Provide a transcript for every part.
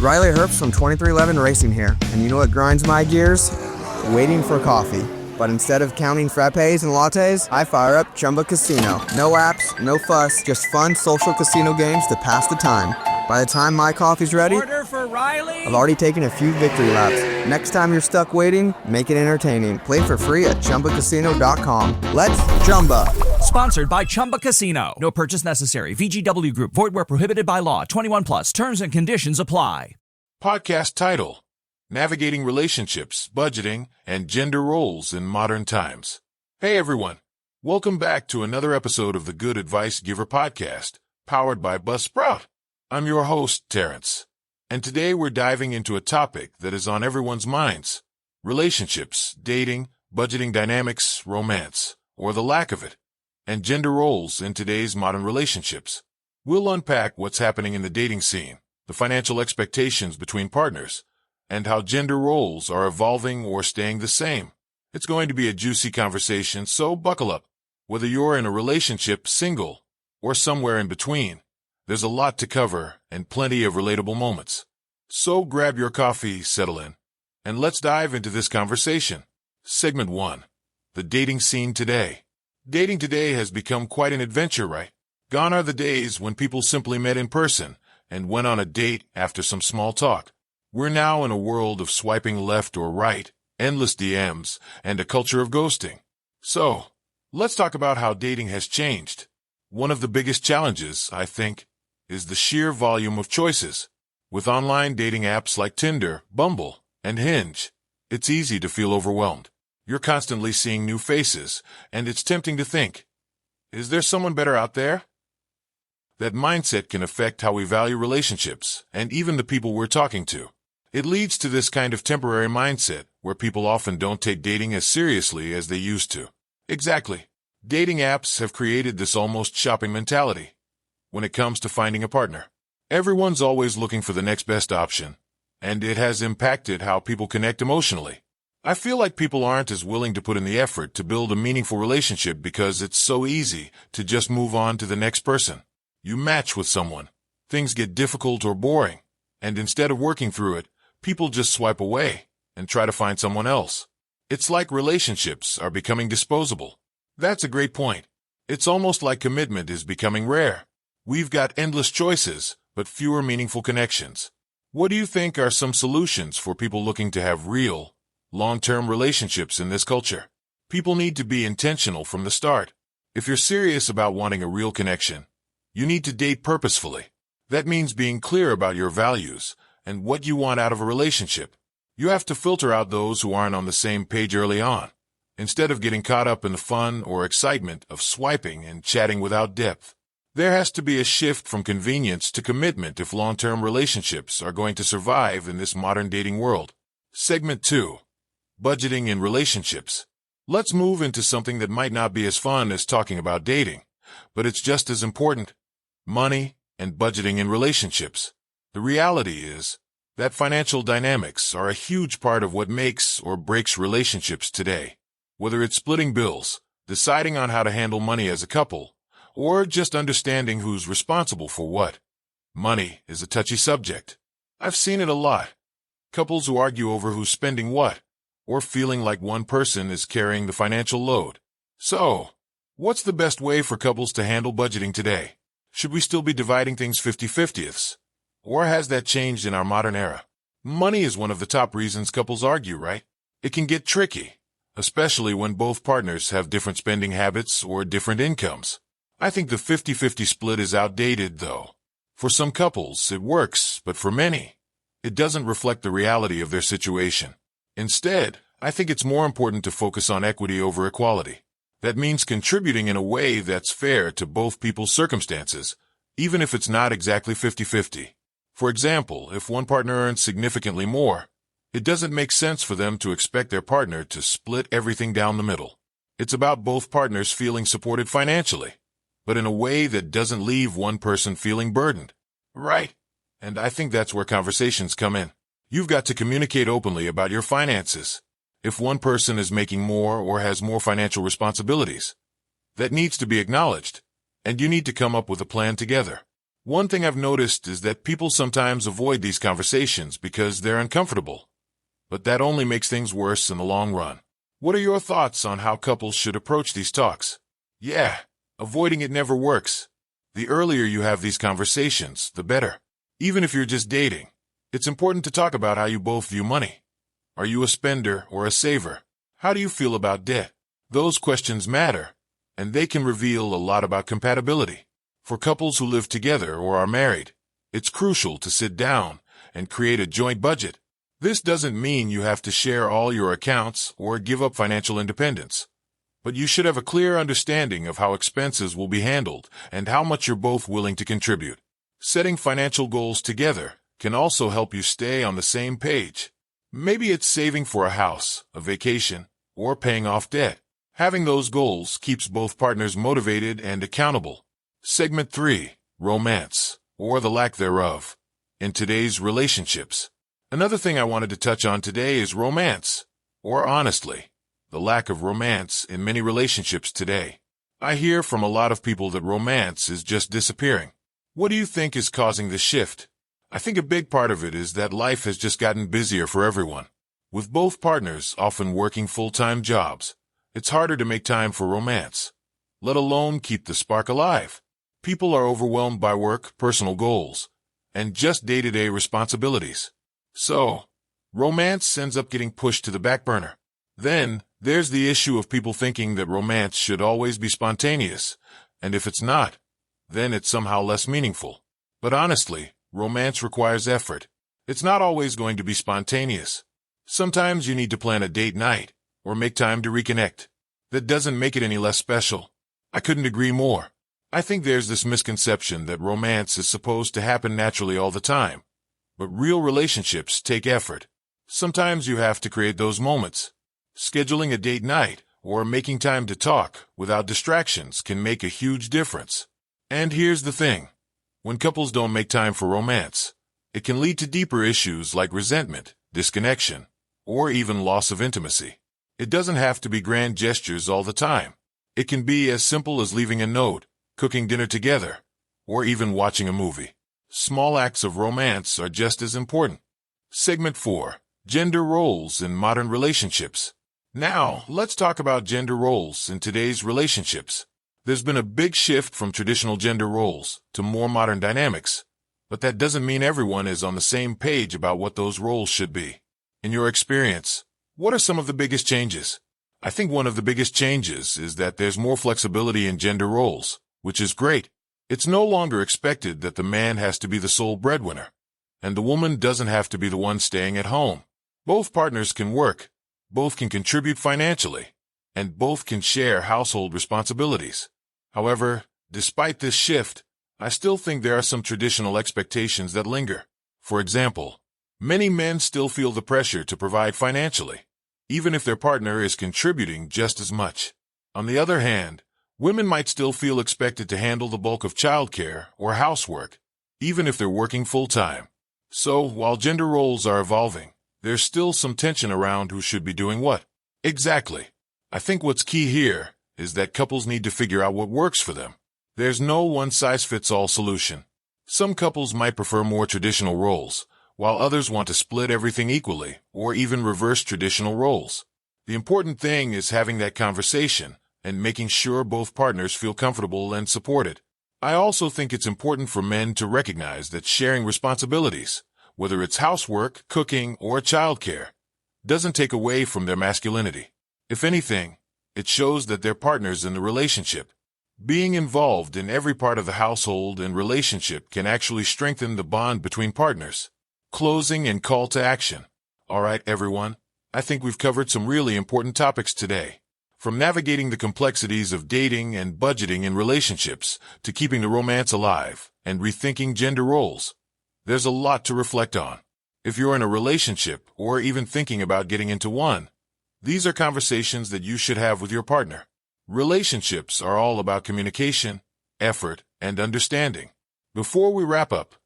Riley Herbst from 2311 Racing here, and you know what grinds my gears? Waiting for coffee. But instead of counting frappes and lattes, I fire up Chumba Casino. No apps, no fuss, just fun social casino games to pass the time. By the time my coffee's ready, order for Riley. I've already taken a few victory laps. Next time you're stuck waiting, make it entertaining. Play for free at ChumbaCasino.com. Let's Chumba. Sponsored by Chumba Casino. No purchase necessary. VGW Group. Void where prohibited by law. 21 plus. Terms and conditions apply. Podcast title: Navigating Relationships, Budgeting, and Gender Roles in Modern Times. Hey everyone. Welcome back to another episode of the Good Advice Giver podcast, powered by Buzzsprout. I'm your host, Terrence, and today we're diving into a topic that is on everyone's minds: relationships, dating, budgeting dynamics, romance, or the lack of it, and gender roles in today's modern relationships. We'll unpack what's happening in the dating scene, the financial expectations between partners, and how gender roles are evolving or staying the same. It's going to be a juicy conversation, so buckle up. Whether you're in a relationship, single, or somewhere in between, there's a lot to cover and plenty of relatable moments. So grab your coffee, settle in, and let's dive into this conversation. Segment 1. The dating scene today. Dating today has become quite an adventure, right? Gone are the days when people simply met in person and went on a date after some small talk. We're now in a world of swiping left or right, endless DMs, and a culture of ghosting. So, let's talk about how dating has changed. One of the biggest challenges, I think, is the sheer volume of choices. With online dating apps like Tinder, Bumble, and Hinge, it's easy to feel overwhelmed. You're constantly seeing new faces, and it's tempting to think, is there someone better out there? That mindset can affect how we value relationships, and even the people we're talking to. It leads to this kind of temporary mindset, where people often don't take dating as seriously as they used to. Exactly. Dating apps have created this almost shopping mentality. When it comes to finding a partner, everyone's always looking for the next best option, and it has impacted how people connect emotionally. I feel like people aren't as willing to put in the effort to build a meaningful relationship because it's so easy to just move on to the next person. You match with someone, things get difficult or boring, and instead of working through it, people just swipe away and try to find someone else. It's like relationships are becoming disposable. That's a great point. It's almost like commitment is becoming rare. We've got endless choices, but fewer meaningful connections. What do you think are some solutions for people looking to have real, long-term relationships in this culture? People need to be intentional from the start. If you're serious about wanting a real connection, you need to date purposefully. That means being clear about your values and what you want out of a relationship. You have to filter out those who aren't on the same page early on, instead of getting caught up in the fun or excitement of swiping and chatting without depth. There has to be a shift from convenience to commitment if long-term relationships are going to survive in this modern dating world. Segment 2. Budgeting in Relationships. Let's move into something that might not be as fun as talking about dating, but it's just as important: money and budgeting in relationships. The reality is that financial dynamics are a huge part of what makes or breaks relationships today. Whether it's splitting bills, deciding on how to handle money as a couple, or just understanding who's responsible for what. Money is a touchy subject. I've seen it a lot. Couples who argue over who's spending what, or feeling like one person is carrying the financial load. So, what's the best way for couples to handle budgeting today? Should we still be dividing things 50-50ths? Or has that changed in our modern era? Money is one of the top reasons couples argue, right? It can get tricky, especially when both partners have different spending habits or different incomes. I think the 50-50 split is outdated, though. For some couples, it works, but for many, it doesn't reflect the reality of their situation. Instead, I think it's more important to focus on equity over equality. That means contributing in a way that's fair to both people's circumstances, even if it's not exactly 50-50. For example, if one partner earns significantly more, it doesn't make sense for them to expect their partner to split everything down the middle. It's about both partners feeling supported financially, but in a way that doesn't leave one person feeling burdened. Right? And I think that's where conversations come in. You've got to communicate openly about your finances. If one person is making more or has more financial responsibilities, that needs to be acknowledged, and you need to come up with a plan together. One thing I've noticed is that people sometimes avoid these conversations because they're uncomfortable. But that only makes things worse in the long run. What are your thoughts on how couples should approach these talks? Yeah, avoiding it never works. The earlier you have these conversations, the better. Even if you're just dating, it's important to talk about how you both view money. Are you a spender or a saver? How do you feel about debt? Those questions matter, and they can reveal a lot about compatibility. For couples who live together or are married, it's crucial to sit down and create a joint budget. This doesn't mean you have to share all your accounts or give up financial independence. But you should have a clear understanding of how expenses will be handled and how much you're both willing to contribute. Setting financial goals together can also help you stay on the same page. Maybe it's saving for a house, a vacation, or paying off debt. Having those goals keeps both partners motivated and accountable. Segment 3. Romance, or the lack thereof, in today's relationships. Another thing I wanted to touch on today is romance, or honestly, the lack of romance in many relationships today. I hear from a lot of people that romance is just disappearing. What do you think is causing this shift? I think a big part of it is that life has just gotten busier for everyone. With both partners often working full-time jobs, it's harder to make time for romance, let alone keep the spark alive. People are overwhelmed by work, personal goals, and just day-to-day responsibilities. So, romance ends up getting pushed to the back burner. Then, there's the issue of people thinking that romance should always be spontaneous, and if it's not, then it's somehow less meaningful. But honestly, romance requires effort. It's not always going to be spontaneous. Sometimes you need to plan a date night, or make time to reconnect. That doesn't make it any less special. I couldn't agree more. I think there's this misconception that romance is supposed to happen naturally all the time. But real relationships take effort. Sometimes you have to create those moments. Scheduling a date night or making time to talk without distractions can make a huge difference. And here's the thing. When couples don't make time for romance, it can lead to deeper issues like resentment, disconnection, or even loss of intimacy. It doesn't have to be grand gestures all the time. It can be as simple as leaving a note, cooking dinner together, or even watching a movie. Small acts of romance are just as important. Segment 4. Gender roles in modern relationships. Now, let's talk about gender roles in today's relationships. There's been a big shift from traditional gender roles to more modern dynamics, but that doesn't mean everyone is on the same page about what those roles should be. In your experience, what are some of the biggest changes? I think one of the biggest changes is that there's more flexibility in gender roles, which is great. It's no longer expected that the man has to be the sole breadwinner, and the woman doesn't have to be the one staying at home. Both partners can work, both can contribute financially, and both can share household responsibilities. However, despite this shift, I still think there are some traditional expectations that linger. For example, many men still feel the pressure to provide financially, even if their partner is contributing just as much. On the other hand, women might still feel expected to handle the bulk of childcare or housework, even if they're working full-time. So, while gender roles are evolving, there's still some tension around who should be doing what. Exactly. I think what's key here is that couples need to figure out what works for them. There's no one-size-fits-all solution. Some couples might prefer more traditional roles, while others want to split everything equally or even reverse traditional roles. The important thing is having that conversation and making sure both partners feel comfortable and supported. I also think it's important for men to recognize that sharing responsibilities, whether it's housework, cooking, or childcare, doesn't take away from their masculinity. If anything, it shows that they're partners in the relationship. Being involved in every part of the household and relationship can actually strengthen the bond between partners. Closing and call to action. All right, everyone, I think we've covered some really important topics today. From navigating the complexities of dating and budgeting in relationships to keeping the romance alive and rethinking gender roles, there's a lot to reflect on. If you're in a relationship or even thinking about getting into one, these are conversations that you should have with your partner. Relationships are all about communication, effort, and understanding. Before we wrap up,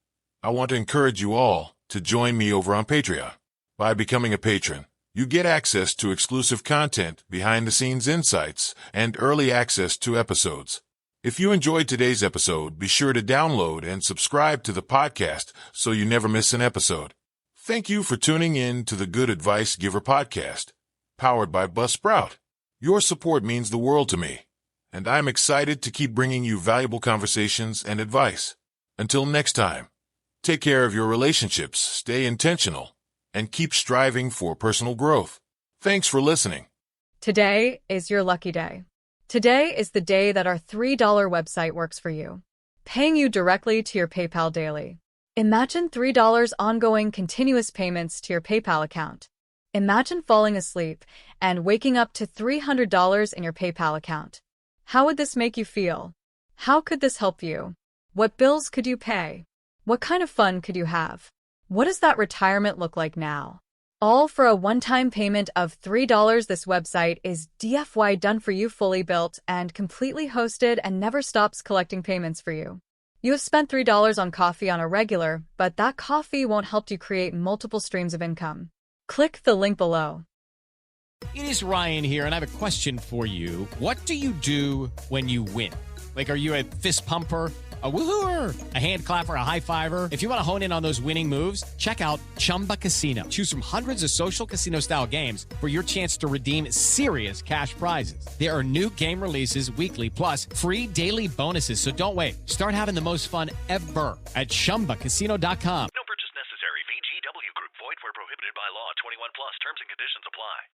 I want to encourage you all to join me over on Patreon. By becoming a patron, you get access to exclusive content, behind-the-scenes insights, and early access to episodes. If you enjoyed today's episode, be sure to download and subscribe to the podcast so you never miss an episode. Thank you for tuning in to the Good Advice Giver podcast, powered by Buzzsprout. Your support means the world to me, and I'm excited to keep bringing you valuable conversations and advice. Until next time, take care of your relationships, stay intentional, and keep striving for personal growth. Thanks for listening. Today is your lucky day. Today is the day that our $3 website works for you, paying you directly to your PayPal daily. Imagine $3 ongoing continuous payments to your PayPal account. Imagine falling asleep and waking up to $300 in your PayPal account. How would this make you feel? How could this help you? What bills could you pay? What kind of fun could you have? What does that retirement look like now? All for a one-time payment of $3. This website is DFY done for you, fully built and completely hosted, and never stops collecting payments for you. You have spent $3 on coffee on a regular, but that coffee won't help you create multiple streams of income. Click the link below. It is Ryan here, and I have a question for you. What do you do when you win? Like, are you a fist pumper, a woohooer, a hand clapper, a high fiver? If you want to hone in on those winning moves, check out Chumba Casino. Choose from hundreds of social casino style games for your chance to redeem serious cash prizes. There are new game releases weekly, plus free daily bonuses. So don't wait. Start having the most fun ever at ChumbaCasino.com.